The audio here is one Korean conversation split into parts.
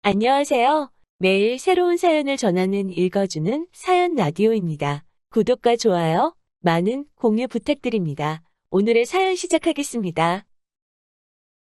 안녕하세요. 매일 새로운 사연을 전하는 읽어주는 사연 라디오입니다. 구독과 좋아요, 많은 공유 부탁드립니다. 오늘의 사연 시작하겠습니다.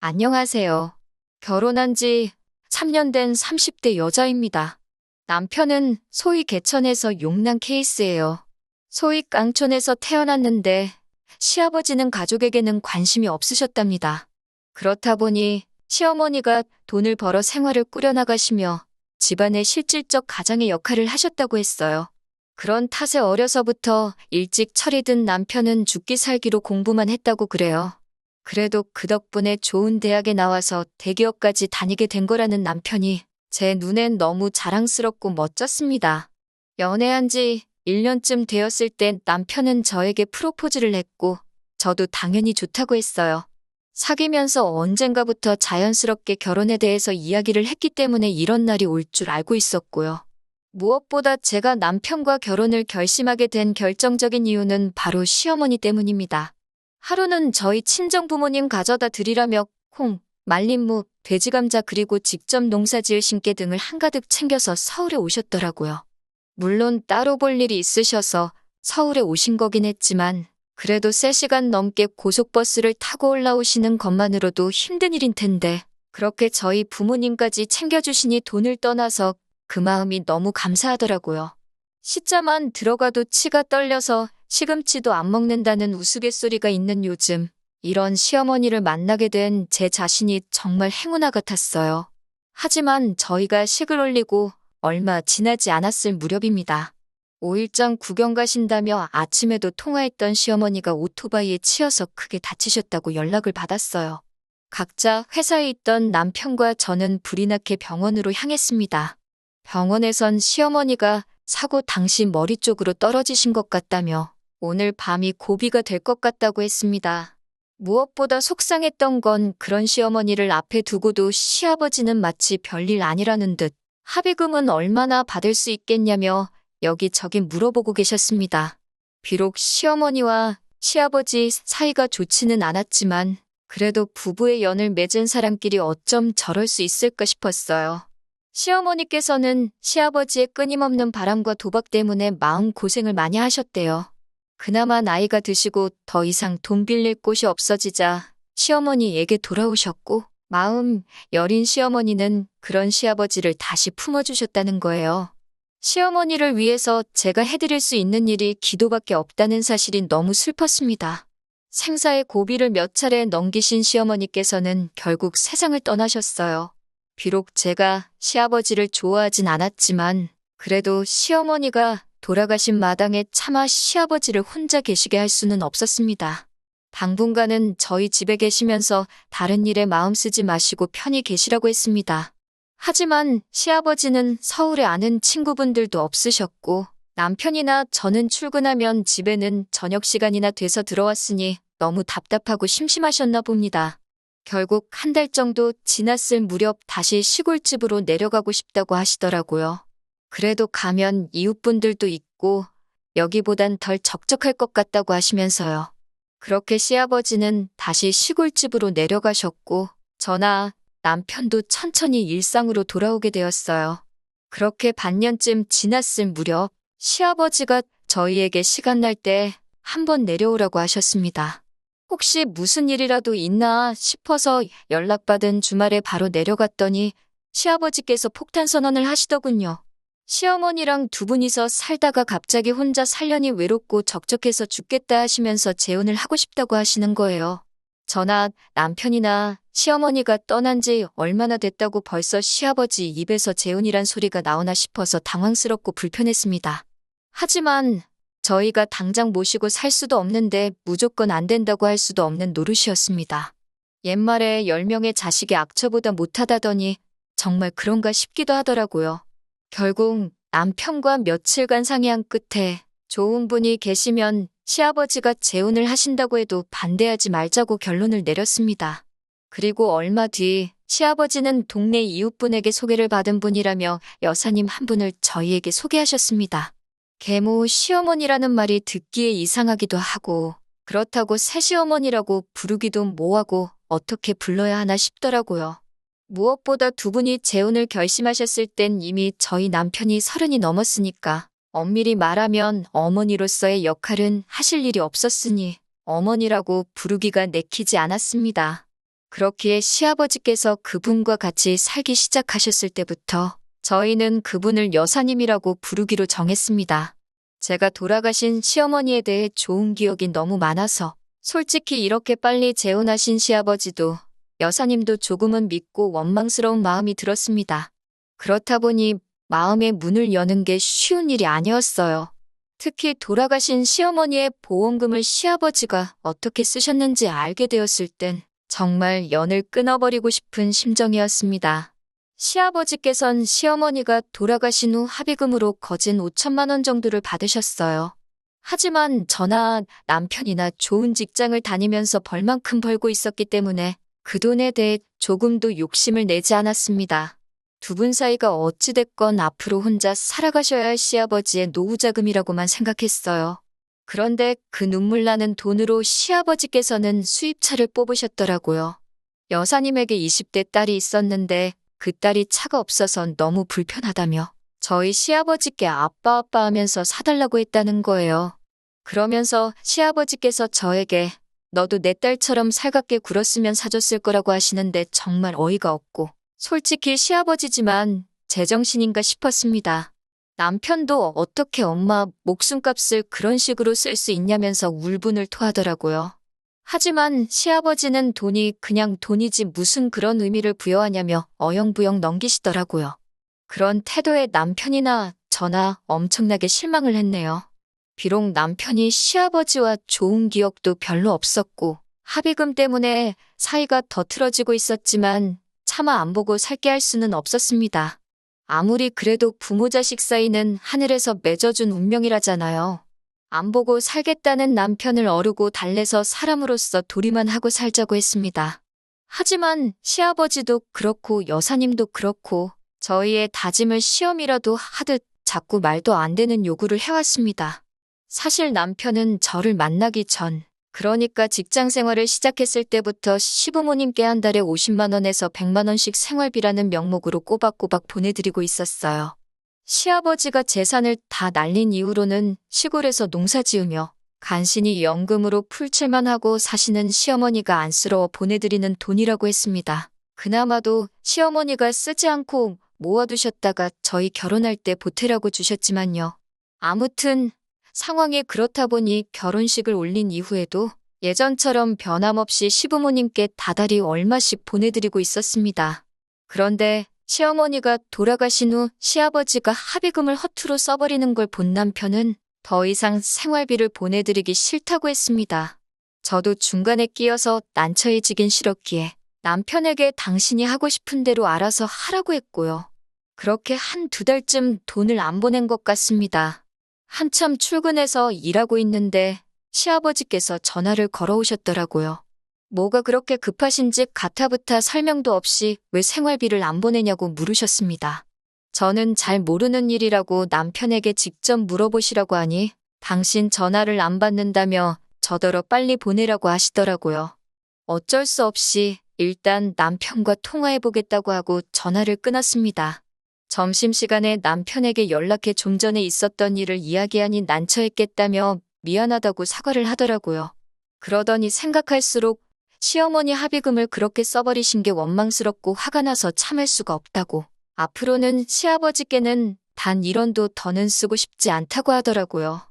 안녕하세요. 결혼한 지 3년 된 30대 여자입니다. 남편은 소위 개천에서 용난 케이스예요. 소위 깡촌에서 태어났는데 시아버지는 가족에게는 관심이 없으셨답니다. 그렇다 보니 시어머니가 돈을 벌어 생활을 꾸려나가시며 집안의 실질적 가장의 역할을 하셨다고 했어요. 그런 탓에 어려서부터 일찍 철이 든 남편은 죽기 살기로 공부만 했다고 그래요. 그래도 그 덕분에 좋은 대학에 나와서 대기업까지 다니게 된 거라는 남편이 제 눈엔 너무 자랑스럽고 멋졌습니다. 연애한 지 1년쯤 되었을 때 남편은 저에게 프로포즈를 했고 저도 당연히 좋다고 했어요. 사귀면서 언젠가부터 자연스럽게 결혼에 대해서 이야기를 했기 때문에 이런 날이 올 줄 알고 있었고요. 무엇보다 제가 남편과 결혼을 결심하게 된 결정적인 이유는 바로 시어머니 때문입니다. 하루는 저희 친정 부모님 가져다 드리라며 콩, 말린 무, 돼지감자 그리고 직접 농사지을 신께 등을 한가득 챙겨서 서울에 오셨더라고요. 물론 따로 볼 일이 있으셔서 서울에 오신 거긴 했지만 그래도 3시간 넘게 고속버스를 타고 올라오시는 것만으로도 힘든 일인 텐데 그렇게 저희 부모님까지 챙겨주시니 돈을 떠나서 그 마음이 너무 감사하더라고요. 씻자만 들어가도 치가 떨려서 시금치도 안 먹는다는 우스갯소리가 있는 요즘, 이런 시어머니를 만나게 된 제 자신이 정말 행운아 같았어요. 하지만 저희가 식을 올리고 얼마 지나지 않았을 무렵입니다. 5일장 구경 가신다며 아침에도 통화했던 시어머니가 오토바이에 치여서 크게 다치셨다고 연락을 받았어요. 각자 회사에 있던 남편과 저는 불이 나게 병원으로 향했습니다. 병원에선 시어머니가 사고 당시 머리 쪽으로 떨어지신 것 같다며 오늘 밤이 고비가 될 것 같다고 했습니다. 무엇보다 속상했던 건 그런 시어머니를 앞에 두고도 시아버지는 마치 별일 아니라는 듯 합의금은 얼마나 받을 수 있겠냐며 여기저기 물어보고 계셨습니다. 비록 시어머니와 시아버지 사이가 좋지는 않았지만 그래도 부부의 연을 맺은 사람끼리 어쩜 저럴 수 있을까 싶었어요. 시어머니께서는 시아버지의 끊임없는 바람과 도박 때문에 마음고생을 많이 하셨대요. 그나마 나이가 드시고 더 이상 돈 빌릴 곳이 없어지자 시어머니에게 돌아오셨고 마음 여린 시어머니는 그런 시아버지를 다시 품어주셨다는 거예요. 시어머니를 위해서 제가 해드릴 수 있는 일이 기도밖에 없다는 사실이 너무 슬펐습니다. 생사의 고비를 몇 차례 넘기신 시어머니께서는 결국 세상을 떠나셨어요. 비록 제가 시아버지를 좋아하진 않았지만 그래도 시어머니가 돌아가신 마당에 차마 시아버지를 혼자 계시게 할 수는 없었습니다. 당분간은 저희 집에 계시면서 다른 일에 마음 쓰지 마시고 편히 계시라고 했습니다. 하지만 시아버지는 서울에 아는 친구분들도 없으셨고 남편이나 저는 출근하면 집에는 저녁 시간이나 돼서 들어왔으니 너무 답답하고 심심하셨나 봅니다. 결국 한 달 정도 지났을 무렵 다시 시골집으로 내려가고 싶다고 하시더라고요. 그래도 가면 이웃분들도 있고 여기보단 덜 적적할 것 같다고 하시면서요. 그렇게 시아버지는 다시 시골집으로 내려가셨고 저나 남편도 천천히 일상으로 돌아오게 되었어요. 그렇게 반년쯤 지났을 무렵 시아버지가 저희에게 시간 날 때 한번 내려오라고 하셨습니다. 혹시 무슨 일이라도 있나 싶어서 연락받은 주말에 바로 내려갔더니 시아버지께서 폭탄 선언을 하시더군요. 시어머니랑 두 분이서 살다가 갑자기 혼자 살려니 외롭고 적적해서 죽겠다 하시면서 재혼을 하고 싶다고 하시는 거예요. 저나 남편이나 시어머니가 떠난 지 얼마나 됐다고 벌써 시아버지 입에서 재혼이란 소리가 나오나 싶어서 당황스럽고 불편했습니다. 하지만 저희가 당장 모시고 살 수도 없는데 무조건 안 된다고 할 수도 없는 노릇이었습니다. 옛말에 10명의 자식이 악처보다 못하다더니 정말 그런가 싶기도 하더라고요. 결국 남편과 며칠간 상의한 끝에 좋은 분이 계시면 시아버지가 재혼을 하신다고 해도 반대하지 말자고 결론을 내렸습니다. 그리고 얼마 뒤 시아버지는 동네 이웃분에게 소개를 받은 분이라며 여사님 한 분을 저희에게 소개하셨습니다. 계모 시어머니라는 말이 듣기에 이상하기도 하고 그렇다고 새시어머니라고 부르기도 뭐하고 어떻게 불러야 하나 싶더라고요. 무엇보다 두 분이 재혼을 결심하셨을 땐 이미 저희 남편이 30이 넘었으니까 엄밀히 말하면 어머니로서의 역할은 하실 일이 없었으니 어머니라고 부르기가 내키지 않았습니다. 그렇기에 시아버지께서 그분과 같이 살기 시작하셨을 때부터 저희는 그분을 여사님이라고 부르기로 정했습니다. 제가 돌아가신 시어머니에 대해 좋은 기억이 너무 많아서 솔직히 이렇게 빨리 재혼하신 시아버지도 여사님도 조금은 믿고 원망스러운 마음이 들었습니다. 그렇다 보니 마음의 문을 여는 게 쉬운 일이 아니었어요. 특히 돌아가신 시어머니의 보험금을 시아버지가 어떻게 쓰셨는지 알게 되었을 땐 정말 연을 끊어버리고 싶은 심정이었습니다. 시아버지께선 시어머니가 돌아가신 후 합의금으로 거진 5천만 원 정도를 받으셨어요. 하지만 저나 남편이나 좋은 직장을 다니면서 벌만큼 벌고 있었기 때문에 그 돈에 대해 조금도 욕심을 내지 않았습니다. 두 분 사이가 어찌됐건 앞으로 혼자 살아가셔야 할 시아버지의 노후자금이라고만 생각했어요. 그런데 그 눈물 나는 돈으로 시아버지께서는 수입차를 뽑으셨더라고요. 여사님에게 20대 딸이 있었는데 그 딸이 차가 없어서 너무 불편하다며 저희 시아버지께 아빠 하면서 사달라고 했다는 거예요. 그러면서 시아버지께서 저에게 너도 내 딸처럼 살갑게 굴었으면 사줬을 거라고 하시는데 정말 어이가 없고 솔직히 시아버지지만 제정신인가 싶었습니다. 남편도 어떻게 엄마 목숨값을 그런 식으로 쓸 수 있냐면서 울분을 토하더라고요. 하지만 시아버지는 돈이 그냥 돈이지 무슨 그런 의미를 부여하냐며 어영부영 넘기시더라고요. 그런 태도에 남편이나 저나 엄청나게 실망을 했네요. 비록 남편이 시아버지와 좋은 기억도 별로 없었고 합의금 때문에 사이가 더 틀어지고 있었지만 차마 안 보고 살게 할 수는 없었습니다. 아무리 그래도 부모 자식 사이는 하늘에서 맺어준 운명이라잖아요. 안 보고 살겠다는 남편을 어르고 달래서 사람으로서 도리만 하고 살자고 했습니다. 하지만 시아버지도 그렇고 여사님도 그렇고 저희의 다짐을 시험이라도 하듯 자꾸 말도 안 되는 요구를 해왔습니다. 사실 남편은 저를 만나기 전, 그러니까 직장 생활을 시작했을 때부터 시부모님께 한 달에 50만 원에서 100만 원씩 생활비라는 명목으로 꼬박꼬박 보내드리고 있었어요. 시아버지가 재산을 다 날린 이후로는 시골에서 농사 지으며 간신히 연금으로 풀칠만 하고 사시는 시어머니가 안쓰러워 보내드리는 돈이라고 했습니다. 그나마도 시어머니가 쓰지 않고 모아두셨다가 저희 결혼할 때 보태라고 주셨지만요. 아무튼 상황이 그렇다 보니 결혼식을 올린 이후에도 예전처럼 변함없이 시부모님께 다달이 얼마씩 보내드리고 있었습니다. 그런데 시어머니가 돌아가신 후 시아버지가 합의금을 허투루 써버리는 걸 본 남편은 더 이상 생활비를 보내드리기 싫다고 했습니다. 저도 중간에 끼어서 난처해지긴 싫었기에 남편에게 당신이 하고 싶은 대로 알아서 하라고 했고요. 그렇게 한 두 달쯤 돈을 안 보낸 것 같습니다. 한참 출근해서 일하고 있는데 시아버지께서 전화를 걸어오셨더라고요. 뭐가 그렇게 급하신지 가타부타 설명도 없이 왜 생활비를 안 보내냐고 물으셨습니다. 저는 잘 모르는 일이라고 남편에게 직접 물어보시라고 하니 당신 전화를 안 받는다며 저더러 빨리 보내라고 하시더라고요. 어쩔 수 없이 일단 남편과 통화해보겠다고 하고 전화를 끊었습니다. 점심시간에 남편에게 연락해 좀 전에 있었던 일을 이야기하니 난처했겠다며 미안하다고 사과를 하더라고요. 그러더니 생각할수록 시어머니 합의금을 그렇게 써버리신 게 원망스럽고 화가 나서 참을 수가 없다고. 앞으로는 시아버지께는 단 1원도 더는 쓰고 싶지 않다고 하더라고요.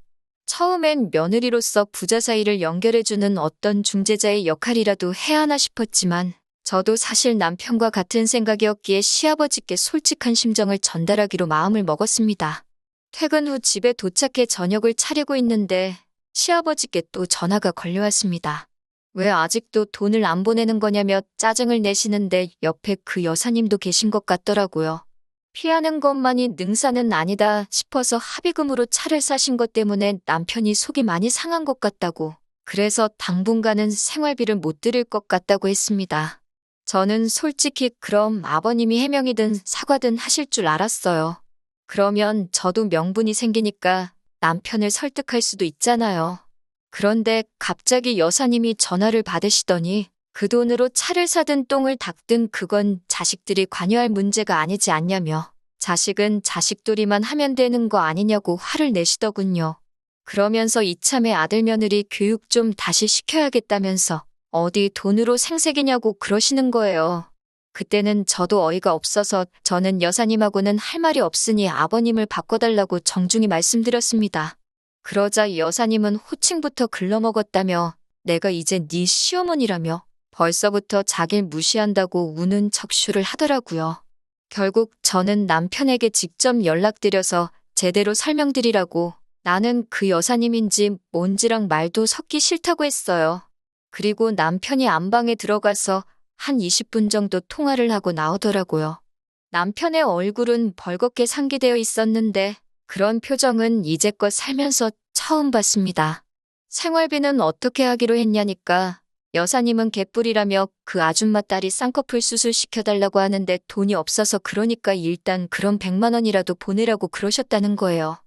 처음엔 며느리로서 부자 사이를 연결해주는 어떤 중재자의 역할이라도 해야 하나 싶었지만 저도 사실 남편과 같은 생각이었기에 시아버지께 솔직한 심정을 전달하기로 마음을 먹었습니다. 퇴근 후 집에 도착해 저녁을 차리고 있는데 시아버지께 또 전화가 걸려왔습니다. 왜 아직도 돈을 안 보내는 거냐며 짜증을 내시는데 옆에 그 여사님도 계신 것 같더라고요. 피하는 것만이 능사는 아니다 싶어서 합의금으로 차를 사신 것 때문에 남편이 속이 많이 상한 것 같다고. 그래서 당분간은 생활비를 못 드릴 것 같다고 했습니다. 저는 솔직히 그럼 아버님이 해명이든 사과든 하실 줄 알았어요. 그러면 저도 명분이 생기니까 남편을 설득할 수도 있잖아요. 그런데 갑자기 여사님이 전화를 받으시더니 그 돈으로 차를 사든 똥을 닦든 그건 자식들이 관여할 문제가 아니지 않냐며 자식은 자식돌이만 하면 되는 거 아니냐고 화를 내시더군요. 그러면서 이참에 아들 며느리 교육 좀 다시 시켜야겠다면서 어디 돈으로 생색이냐고 그러시는 거예요. 그때는 저도 어이가 없어서 저는 여사님하고는 할 말이 없으니 아버님을 바꿔달라고 정중히 말씀드렸습니다. 그러자 여사님은 호칭부터 글러먹었다며 내가 이제 네 시어머니라며 벌써부터 자길 무시한다고 우는 척슈를 하더라고요. 결국 저는 남편에게 직접 연락드려서 제대로 설명드리라고 나는 그 여사님인지 뭔지랑 말도 섞기 싫다고 했어요. 그리고 남편이 안방에 들어가서 한 20분 정도 통화를 하고 나오더라고요. 남편의 얼굴은 벌겋게 상기되어 있었는데 그런 표정은 이제껏 살면서 처음 봤습니다. 생활비는 어떻게 하기로 했냐니까 여사님은 개뿔이라며 그 아줌마 딸이 쌍꺼풀 수술 시켜달라고 하는데 돈이 없어서 그러니까 일단 그럼 100만 원이라도 보내라고 그러셨다는 거예요.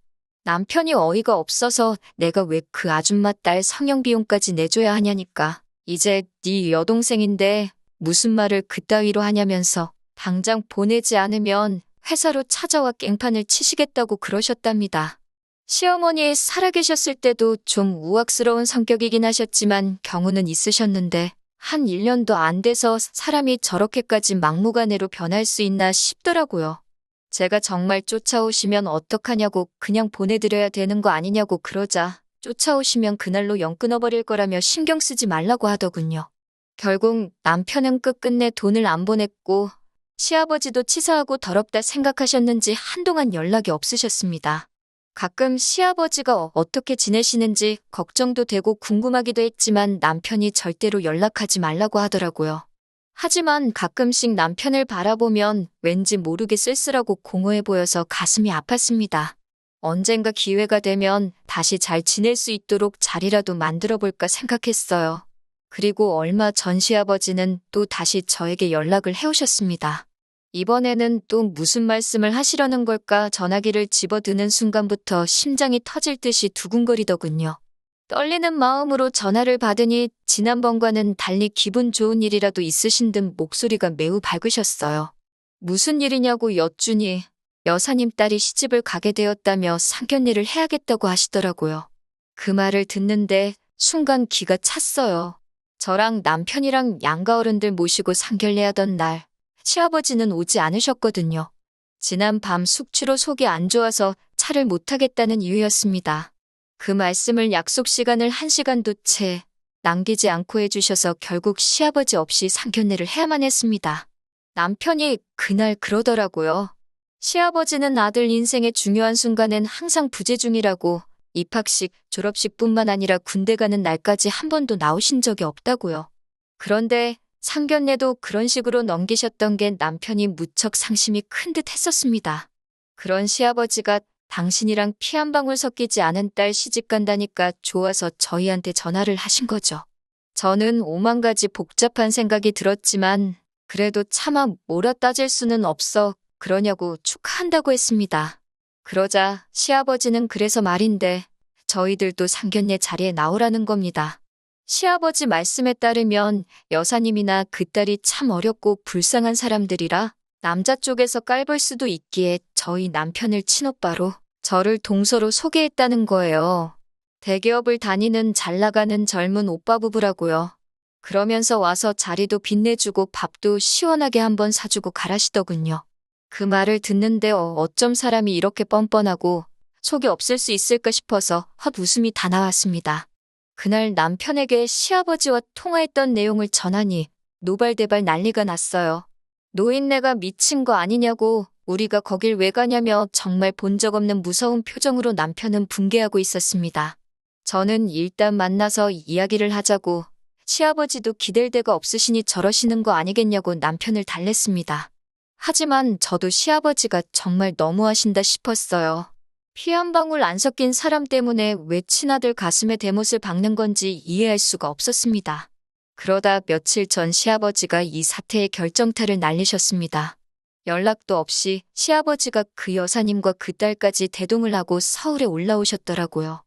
남편이 어이가 없어서 내가 왜 그 아줌마 딸 성형비용까지 내줘야 하냐니까 이제 네 여동생인데 무슨 말을 그따위로 하냐면서 당장 보내지 않으면 회사로 찾아와 깽판을 치시겠다고 그러셨답니다. 시어머니 살아계셨을 때도 좀 우악스러운 성격이긴 하셨지만 경우는 있으셨는데 한 1년도 안 돼서 사람이 저렇게까지 막무가내로 변할 수 있나 싶더라고요. 제가 정말 쫓아오시면 어떡하냐고 그냥 보내드려야 되는 거 아니냐고 그러자 쫓아오시면 그날로 영 끊어버릴 거라며 신경 쓰지 말라고 하더군요. 결국 남편은 끝끝내 돈을 안 보냈고 시아버지도 치사하고 더럽다 생각하셨는지 한동안 연락이 없으셨습니다. 가끔 시아버지가 어떻게 지내시는지 걱정도 되고 궁금하기도 했지만 남편이 절대로 연락하지 말라고 하더라고요. 하지만 가끔씩 남편을 바라보면 왠지 모르게 쓸쓸하고 공허해 보여서 가슴이 아팠습니다. 언젠가 기회가 되면 다시 잘 지낼 수 있도록 자리라도 만들어 볼까 생각했어요. 그리고 얼마 전 시아버지는 또 다시 저에게 연락을 해오셨습니다. 이번에는 또 무슨 말씀을 하시려는 걸까 전화기를 집어드는 순간부터 심장이 터질 듯이 두근거리더군요. 떨리는 마음으로 전화를 받으니 지난번과는 달리 기분 좋은 일이라도 있으신 듯 목소리가 매우 밝으셨어요. 무슨 일이냐고 여쭈니 여사님 딸이 시집을 가게 되었다며 상견례를 해야겠다고 하시더라고요. 그 말을 듣는데 순간 기가 찼어요. 저랑 남편이랑 양가 어른들 모시고 상견례하던 날 시아버지는 오지 않으셨거든요. 지난 밤 숙취로 속이 안 좋아서 차를 못 타겠다는 이유였습니다. 그 말씀을 약속 시간을 1시간도 채 남기지 않고 해주셔서 결국 시아버지 없이 상견례를 해야만 했습니다. 남편이 그날 그러더라고요. 시아버지는 아들 인생의 중요한 순간엔 항상 부재 중이라고 입학식, 졸업식뿐만 아니라 군대 가는 날까지 한 번도 나오신 적이 없다고요. 그런데 상견례도 그런 식으로 넘기셨던 게 남편이 무척 상심이 큰 듯 했었습니다. 그런 시아버지가 당신이랑 피 한 방울 섞이지 않은 딸 시집 간다니까 좋아서 저희한테 전화를 하신 거죠. 저는 오만 가지 복잡한 생각이 들었지만 그래도 차마 몰아 따질 수는 없어 그러냐고 축하한다고 했습니다. 그러자 시아버지는 그래서 말인데 저희들도 상견례 자리에 나오라는 겁니다. 시아버지 말씀에 따르면 여사님이나 그 딸이 참 어렵고 불쌍한 사람들이라 남자 쪽에서 깔볼 수도 있기에 저희 남편을 친오빠로 저를 동서로 소개했다는 거예요. 대기업을 다니는 잘 나가는 젊은 오빠 부부라고요. 그러면서 와서 자리도 빛내주고 밥도 시원하게 한번 사주고 가라시더군요. 그 말을 듣는데 어쩜 사람이 이렇게 뻔뻔하고 속이 없을 수 있을까 싶어서 헛웃음이 다 나왔습니다. 그날 남편에게 시아버지와 통화했던 내용을 전하니 노발대발 난리가 났어요. 노인네가 미친 거 아니냐고 우리가 거길 왜 가냐며 정말 본 적 없는 무서운 표정으로 남편은 붕괴하고 있었습니다. 저는 일단 만나서 이야기를 하자고 시아버지도 기댈 데가 없으시니 저러시는 거 아니겠냐고 남편을 달랬습니다. 하지만 저도 시아버지가 정말 너무하신다 싶었어요. 피 한 방울 안 섞인 사람 때문에 왜 친아들 가슴에 대못을 박는 건지 이해할 수가 없었습니다. 그러다 며칠 전 시아버지가 이 사태의 결정타를 날리셨습니다. 연락도 없이 시아버지가 그 여사님과 그 딸까지 대동을 하고 서울에 올라오셨더라고요.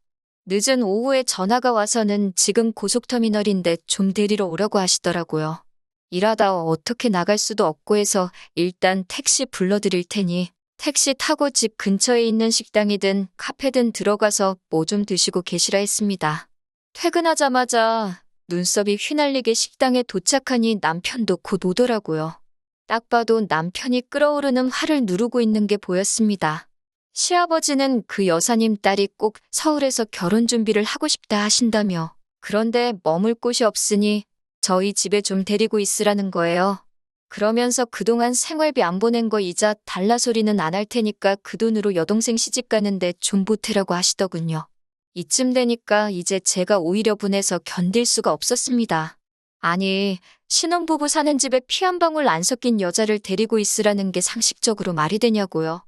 늦은 오후에 전화가 와서는 지금 고속터미널인데 좀 데리러 오라고 하시더라고요. 일하다 어떻게 나갈 수도 없고 해서 일단 택시 불러드릴 테니 택시 타고 집 근처에 있는 식당이든 카페든 들어가서 뭐 좀 드시고 계시라 했습니다. 퇴근하자마자 눈썹이 휘날리게 식당에 도착하니 남편도 곧 오더라고요. 딱 봐도 남편이 끓어오르는 화를 누르고 있는 게 보였습니다. 시아버지는 그 여사님 딸이 꼭 서울에서 결혼 준비를 하고 싶다 하신다며 그런데 머물 곳이 없으니 저희 집에 좀 데리고 있으라는 거예요. 그러면서 그동안 생활비 안 보낸 거 이자 달라 소리는 안 할 테니까 그 돈으로 여동생 시집 가는데 좀 보태라고 하시더군요. 이쯤 되니까 이제 제가 오히려 분해서 견딜 수가 없었습니다. 아니, 신혼부부 사는 집에 피 한 방울 안 섞인 여자를 데리고 있으라는 게 상식적으로 말이 되냐고요.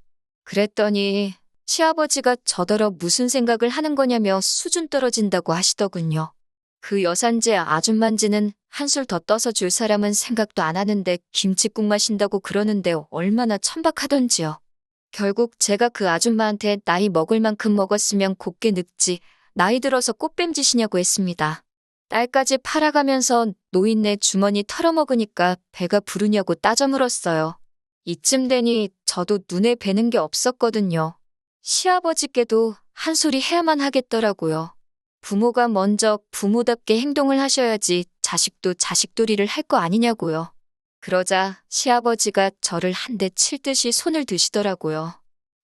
그랬더니 시아버지가 저더러 무슨 생각을 하는 거냐며 수준 떨어진다고 하시더군요. 그 여산제 아줌만지는 한술 더 떠서 줄 사람은 생각도 안 하는데 김칫국 마신다고 그러는데 얼마나 천박하던지요. 결국 제가 그 아줌마한테 나이 먹을 만큼 먹었으면 곱게 늙지 나이 들어서 꽃뱀짓이냐고 했습니다. 딸까지 팔아가면서 노인네 주머니 털어먹으니까 배가 부르냐고 따져 물었어요. 이쯤 되니 저도 눈에 뵈는 게 없었거든요. 시아버지께도 한 소리 해야만 하겠더라고요. 부모가 먼저 부모답게 행동을 하셔야지 자식도 자식돌이를 할 거 아니냐고요. 그러자 시아버지가 저를 한 대 칠 듯이 손을 드시더라고요.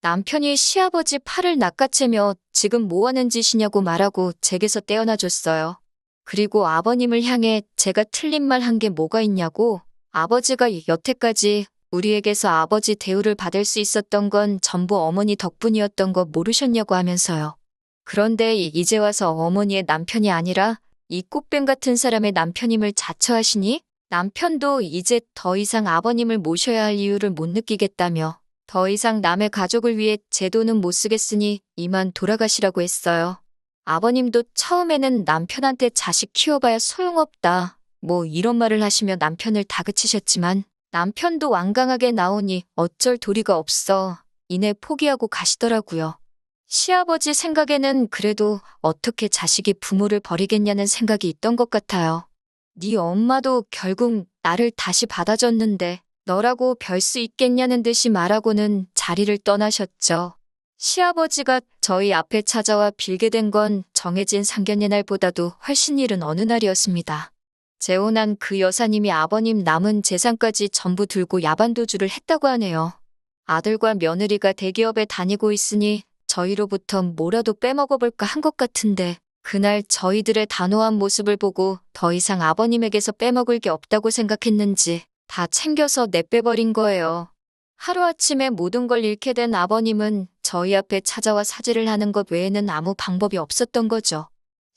남편이 시아버지 팔을 낚아채며 지금 뭐 하는 짓이냐고 말하고 제게서 떼어놔 줬어요. 그리고 아버님을 향해 제가 틀린 말 한 게 뭐가 있냐고 아버지가 여태까지 우리에게서 아버지 대우를 받을 수 있었던 건 전부 어머니 덕분이었던 거 모르셨냐고 하면서요. 그런데 이제 와서 어머니의 남편이 아니라 이 꽃뱀 같은 사람의 남편임을 자처하시니 남편도 이제 더 이상 아버님을 모셔야 할 이유를 못 느끼겠다며 더 이상 남의 가족을 위해 제 돈은 못 쓰겠으니 이만 돌아가시라고 했어요. 아버님도 처음에는 남편한테 자식 키워봐야 소용없다. 뭐 이런 말을 하시며 남편을 다그치셨지만 남편도 완강하게 나오니 어쩔 도리가 없어 이내 포기하고 가시더라고요. 시아버지 생각에는 그래도 어떻게 자식이 부모를 버리겠냐는 생각이 있던 것 같아요. 네 엄마도 결국 나를 다시 받아줬는데 너라고 별 수 있겠냐는 듯이 말하고는 자리를 떠나셨죠. 시아버지가 저희 앞에 찾아와 빌게 된 건 정해진 상견례 날보다도 훨씬 이른 어느 날이었습니다. 재혼한 그 여사님이 아버님 남은 재산까지 전부 들고 야반도주를 했다고 하네요. 아들과 며느리가 대기업에 다니고 있으니 저희로부터 뭐라도 빼먹어볼까 한 것 같은데 그날 저희들의 단호한 모습을 보고 더 이상 아버님에게서 빼먹을 게 없다고 생각했는지 다 챙겨서 내빼버린 거예요. 하루아침에 모든 걸 잃게 된 아버님은 저희 앞에 찾아와 사죄를 하는 것 외에는 아무 방법이 없었던 거죠.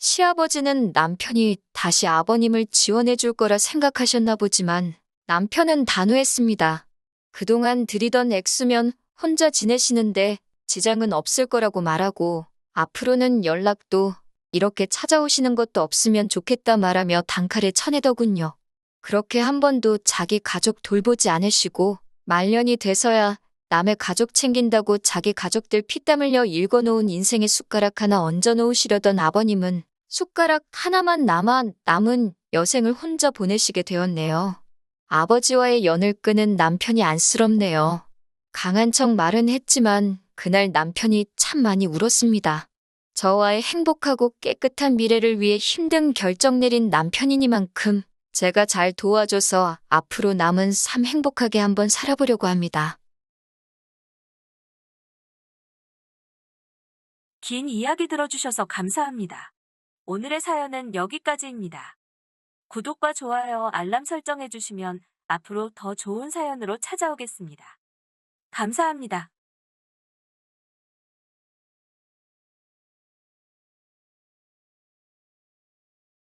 시아버지는 남편이 다시 아버님을 지원해 줄 거라 생각하셨나 보지만 남편은 단호했습니다. 그동안 들이던 액수면 혼자 지내시는데 지장은 없을 거라고 말하고 앞으로는 연락도 이렇게 찾아오시는 것도 없으면 좋겠다 말하며 단칼에 쳐내더군요. 그렇게 한 번도 자기 가족 돌보지 않으시고 말년이 돼서야 남의 가족 챙긴다고 자기 가족들 피땀 흘려 일궈놓은 인생의 숟가락 하나 얹어놓으시려던 아버님은 숟가락 하나만 남은 여생을 혼자 보내시게 되었네요. 아버지와의 연을 끄는 남편이 안쓰럽네요. 강한 척 말은 했지만 그날 남편이 참 많이 울었습니다. 저와의 행복하고 깨끗한 미래를 위해 힘든 결정 내린 남편이니만큼 제가 잘 도와줘서 앞으로 남은 삶 행복하게 한번 살아보려고 합니다. 긴 이야기 들어주셔서 감사합니다. 오늘의 사연은 여기까지입니다. 구독과 좋아요, 알람 설정해주시면 앞으로 더 좋은 사연으로 찾아오겠습니다. 감사합니다.